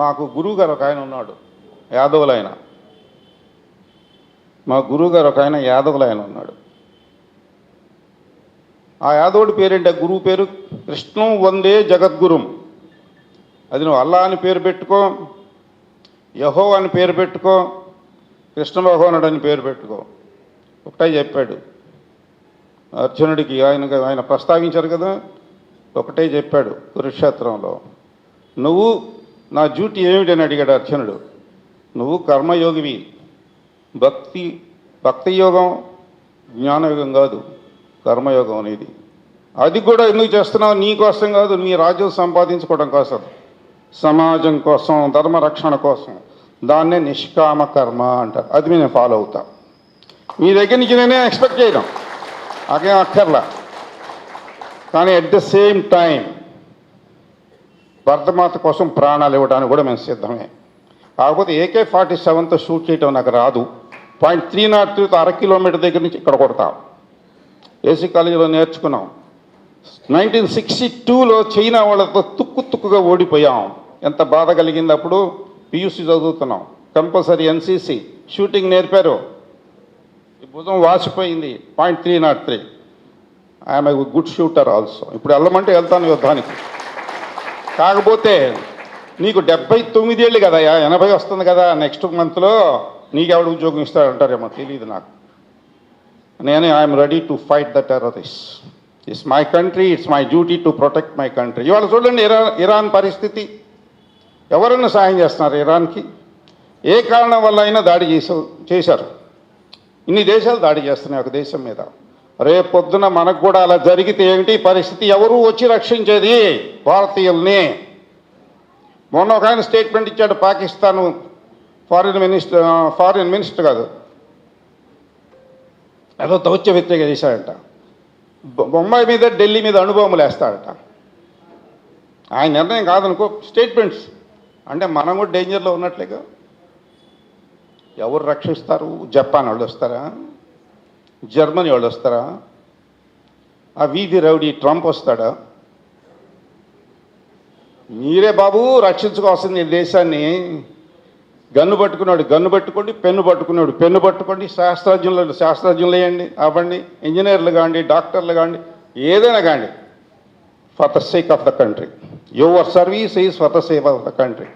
మాకు గురువు గారు ఒక ఆయన ఉన్నాడు, యాదవులైన. మా గురువు గారు ఒక ఆయన యాదవులైన ఉన్నాడు. ఆ యాదవుడి పేరేంటి? ఆ గురువు పేరు కృష్ణం వందే జగద్గురుం. అది నువ్వు అల్లా అని పేరు పెట్టుకో, యహో అని పేరు పెట్టుకో, కృష్ణ భగవానుడు అని పేరు పెట్టుకో. ఒకటే చెప్పాడు అర్జునుడికి. ఆయన ప్రస్తావించారు కదా, ఒకటే చెప్పాడు కురుక్షేత్రంలో. నువ్వు నా డ్యూటీ ఏమిటని అడిగాడు అర్జునుడు. నువ్వు కర్మయోగివి, భక్తి యోగం జ్ఞానయోగం కాదు, కర్మయోగం అనేది. అది కూడా ఎందుకు చేస్తున్నావు? నీ కోసం కాదు, నీ రాజ్యం సంపాదించుకోవడం కోసం, సమాజం కోసం, ధర్మరక్షణ కోసం. దాన్నే నిష్కామ కర్మ అంటారు. అది నేను ఫాలో అవుతా. మీ దగ్గర నుంచి నేనే ఎక్స్పెక్ట్ చేయడం అకేం అక్కర్లా. కానీ at the same time Bharatmata కోసం ప్రాణాలు ఇవ్వడానికి కూడా మేము సిద్ధమే. కాకపోతే AK-47తో షూట్ చేయటం నాకు రాదు. .303 అర కిలోమీటర్ దగ్గర నుంచి ఇక్కడ కొడతాం. ఏసీ కాలేజీలో నేర్చుకున్నాం. 1962లో చైనా వాళ్ళతో తుక్కుగా ఓడిపోయాం. ఎంత బాధ కలిగింది అప్పుడు. PUC చదువుతున్నాం, కంపల్సరీ NCC షూటింగ్ నేర్పారు. ఈ భుజం వాసిపోయింది. .303. I'm a good shooter also. ఇప్పుడు వెళ్ళమంటే వెళ్తాను యుద్ధానికి. కాకపోతే నీకు 79 ఏళ్ళు కదా, 80 వస్తుంది కదా నెక్స్ట్ మంత్లో, నీకెవడు ఉద్యోగం ఇస్తాడంటారేమో తెలియదు నాకు. I'm ready to fight the terrorist. It's my country, it's my duty to protect my country. ఇవాళ చూడండి ఇరాన్ పరిస్థితి. ఎవరన్నా సాయం చేస్తున్నారు ఇరాన్కి? ఏ కారణం వల్ల అయినా దాడి చేశారు. ఇన్ని దేశాలు దాడి చేస్తున్నాయి ఒక దేశం మీద. రేపొద్దున మనకు కూడా అలా జరిగితే ఏమిటి పరిస్థితి? ఎవరు వచ్చి రక్షించేది భారతీయుల్ని? మొన్న ఒక ఆయన స్టేట్మెంట్ ఇచ్చాడు. పాకిస్తాన్ ఫారిన్ మినిస్టర్ కాదు, ఏదో దౌత్య వ్యతిరేక చేశాడట. బొంబాయి మీద, ఢిల్లీ మీద అణుబాంబులు వేస్తాడట. ఆయన నిర్ణయం కాదనుకో, స్టేట్మెంట్స్. అంటే మనం కూడా డేంజర్లో ఉన్నట్లేగా. ఎవరు రక్షిస్తారు? జపాన్ వాళ్ళు వస్తారా? జర్మనీ వాళ్ళు వస్తారా? ఆ వీధి రౌడీ ట్రంప్ వస్తాడా? మీరే బాబు రక్షించుకోవాల్సింది ఈ దేశాన్ని. గన్ను పట్టుకున్నాడు, గన్ను పట్టుకోండి. పెన్ను పట్టుకున్నాడు, పెన్ను పట్టుకోండి. శాస్త్రజ్ఞులు వేయండి, అవ్వండి. ఇంజనీర్లు కాండి, డాక్టర్లు కాండి, ఏదైనా కాండి. For the sake of the country. Your service is for the sake of the country.